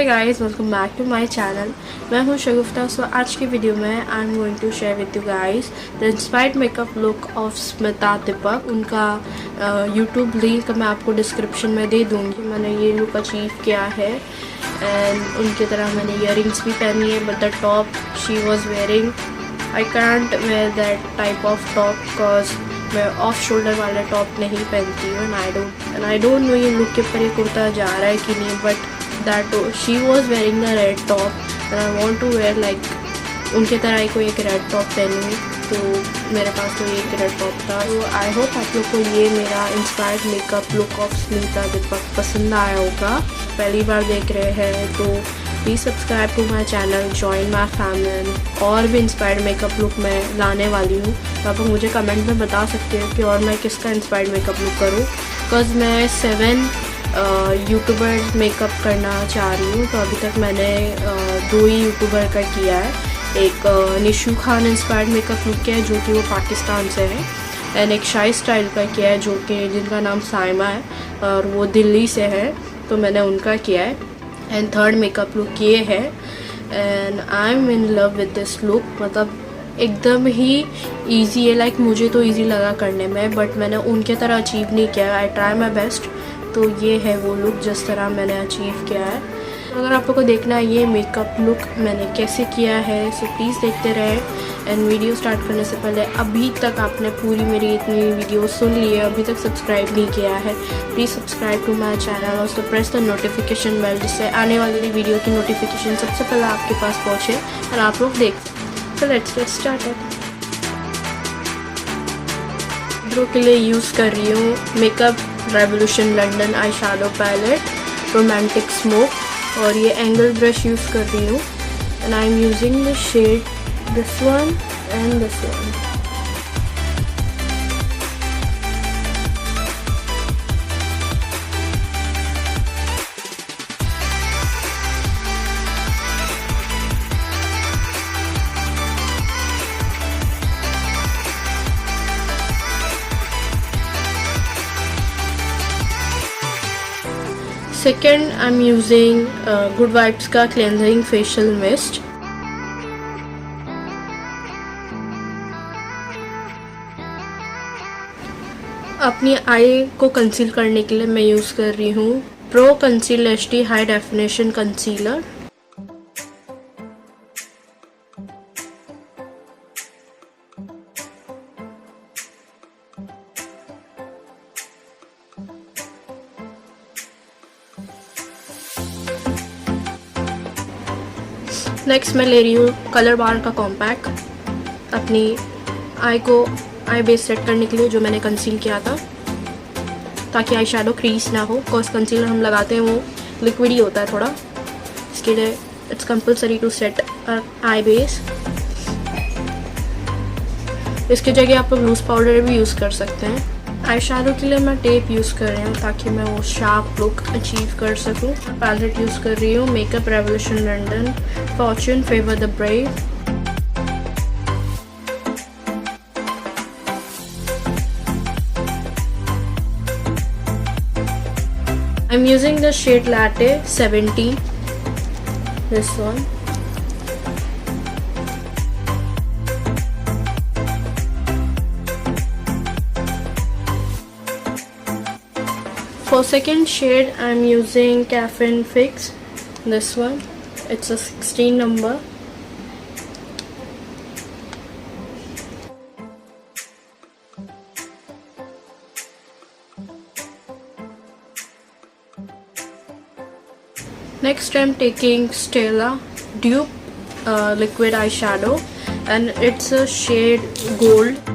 Hi guys, welcome back to my channel. मैं हूँ Shagufta. So आज की वीडियो में I am going to share with you guys the inspired makeup look of Smita Deepak. उनका YouTube link मैं आपको डिस्क्रिप्शन में दे दूँगी। मैंने ये लुक अचीव किया है एंड उनकी तरह मैंने ईयरिंग्स भी पहनी है, but the top she was wearing I can't wear that type of top because मैं ऑफ शोल्डर वाला टॉप नहीं पहनती हूँ एंड आई डोंट नो ये लुक के ऊपर ये कुर्ता जा रहा है कि नहीं, but that she was wearing the red top and I want to wear like उनके तरह ही कोई एक रेड टॉप पहनूँ, तो मेरे पास तो एक रेड टॉप था। तो आई होप आप लोग को ये मेरा inspired makeup look of Smitha Deepak पसंद आया होगा। पहली बार देख रहे हैं तो please subscribe to my channel, join my family. और भी इंस्पायर्ड मेकअप लुक मैं लाने वाली हूँ, तो आप मुझे कमेंट में बता सकते हो कि और मैं किसका इंस्पायर्ड मेकअप लुक करूँ, बिकॉज मैं 7 यूट्यूबर मेकअप करना चाह रही हूँ। तो अभी तक मैंने 2 ही यूट्यूबर का किया है। एक Nishu Khan inspired makeup look किया है जो कि वो पाकिस्तान से है, एंड एक शाइस्टाइल का किया है जो कि जिनका नाम साइमा है और वो दिल्ली से है, तो मैंने उनका किया है। एंड थर्ड मेकअप लुक ये है and I M in love with this look. मतलब एकदम ही इजी है, लाइक मुझे तो इजी लगा करने में, बट मैंने उनके तरह अचीव नहीं किया। I try my best. तो ये है वो लुक जिस तरह मैंने अचीव किया है। अगर आप लोग को देखना है ये मेकअप लुक मैंने कैसे किया है, सो प्लीज़ देखते रहे। एंड वीडियो स्टार्ट करने से पहले अभी तक आपने पूरी मेरी इतनी वीडियो सुन ली है, अभी तक सब्सक्राइब नहीं किया है, please subscribe to my channel. Also press the notification bell, जिससे आने वाली वीडियो की नोटिफिकेशन सबसे पहले आपके पास पहुँचे और आप लोग देख सकें। तो लेट्स गेट स्टार्टेड। के लिए यूज़ कर रही हूँ makeup revolution London eye shadow palette romantic smoke, और ये एंगल ब्रश यूज़ कर रही हूँ and I am using the shade this one and this one. Second I am using good vibes का क्लेंजिंग फेशियल मिस्ट। अपनी eye को conceal करने के लिए मैं यूज़ कर रही हूँ pro conceal HD high definition concealer. Next मैं ले रही हूँ कलर बार का कॉम्पैक्ट अपनी आई बेस सेट करने के लिए, जो मैंने कंसील किया था, ताकि आई शेडो क्रीज ना हो। बिकॉज कंसीलर हम लगाते हैं वो लिक्विड ही होता है थोड़ा, इसके लिए it's compulsory to set eye base. इसकी जगह आप लोग लूज पाउडर भी यूज़ कर सकते हैं। आई शेडो के लिए मैं टेप यूज़ कर रही हूँ ताकि मैं वो शार्प लुक अचीव कर सकूँ। पैलेट यूज़ कर रही हूँ makeup revolution London fortune favour the brave. I am using the shade latte 70, this one. For second shade, I'm using Caffeine Fix, this one. It's a 16 number. Next, I'm taking Stella Dupe liquid eyeshadow, and it's a shade gold.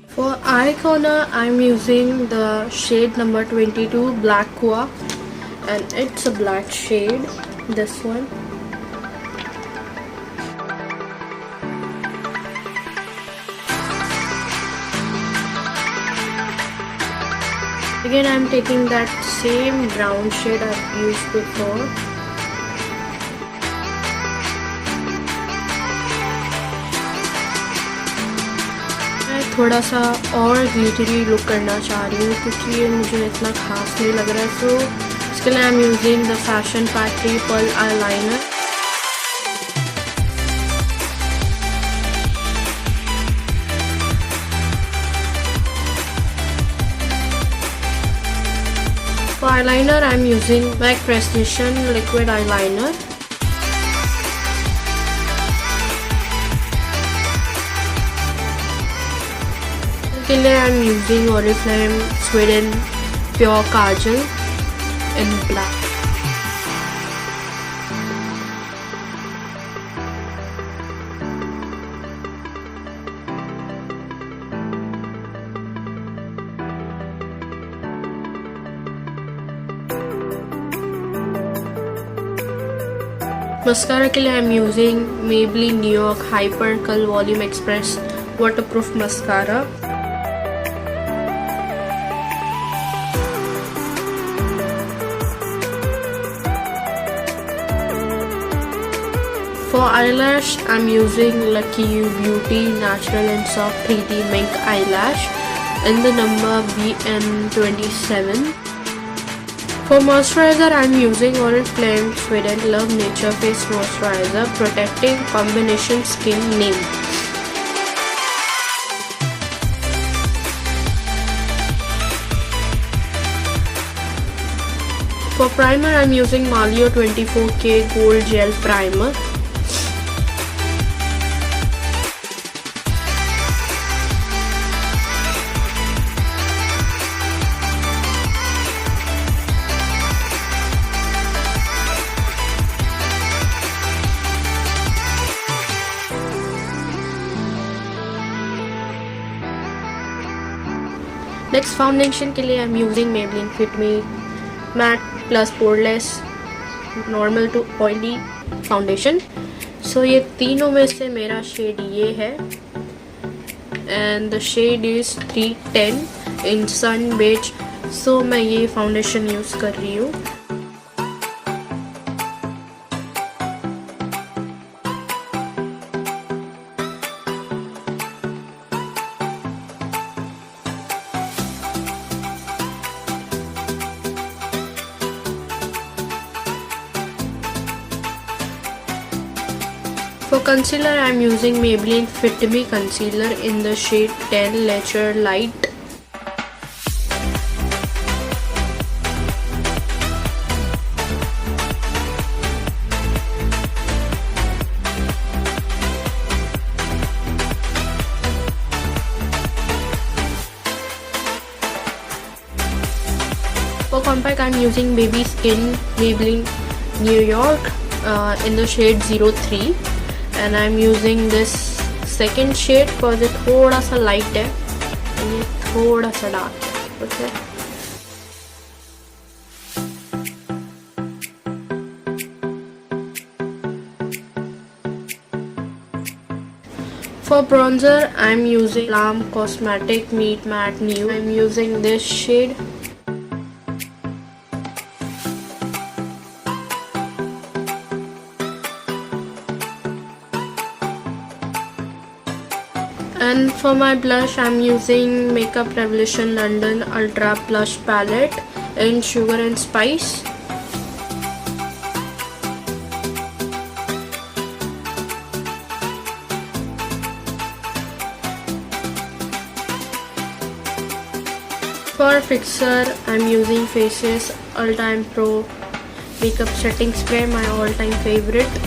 For eye corner, I'm using the shade number 22 Black Qua, and it's a black shade, this one. Again, I'm taking that same brown shade I've used before. थोड़ा सा और glittery look करना चाह रही हूँ क्योंकि ये मुझे इतना खास नहीं लग रहा है। सो इसके लिए I am using the fashion factory pearl eyeliner. For eyeliner, I am using MAC Precision Liquid Eyeliner. के लिए I am using Oriflame Sweden Pure Kajal in black. Mascara के लिए I am using Maybelline New York Hyper Curl Volume Express Waterproof Mascara. For eyelash, I am using Lucky You Beauty Natural and Soft 3D Mink Eyelash in the number BN27. For moisturizer, I am using Oriflame Sweden Love Nature Face Moisturizer Protecting Combination Skin Neem. For primer, I am using Malio 24K Gold Gel Primer. Next foundation के लिए I am using Maybelline Fit Me matte plus poreless normal to oily foundation. So ये तीनों में से मेरा shade ये है and the shade is 310 in sun beige. So मैं ये फाउंडेशन यूज़ कर रही हूँ. For concealer, I am using Maybelline Fit Me Concealer in the shade 10 Leisure Light. For compact, I am using Baby Skin Maybelline New York in the shade 03. And I'm using this second shade because ये थोड़ा सा light है और ये थोड़ा सा dark है. Okay. For bronzer, I'm using Lam Cosmetic Meet Matte Nude. I'm using this shade. And for my blush, I'm using Makeup Revolution London Ultra Blush Palette in Sugar and Spice. For fixer, I'm using Faces All Time Pro Makeup Setting Spray, my all-time favorite.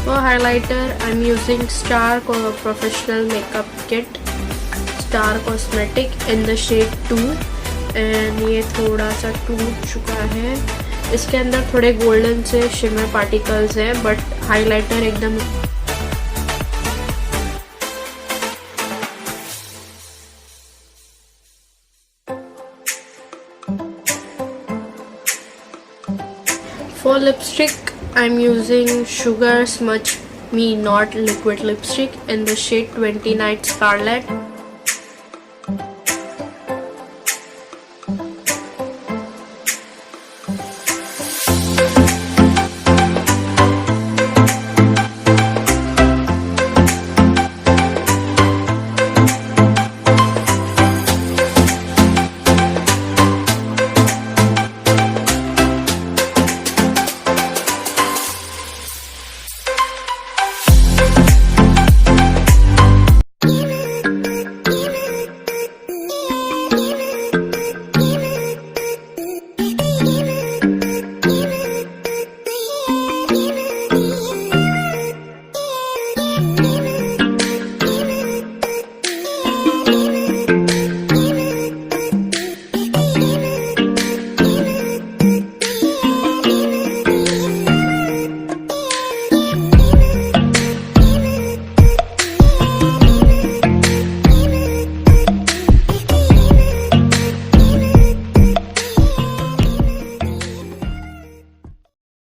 For highlighter, I'm using Star Professional Makeup Kit Star Cosmetic in the shade 2 and ये थोड़ा सा टूट चुका है. इसके अंदर थोड़े golden से शिमर पार्टिकल्स हैं बट हाइलाइटर एकदम For lipstick, I'm using Sugar Smudge Me Not Liquid Lipstick in the shade 20 Night Scarlet.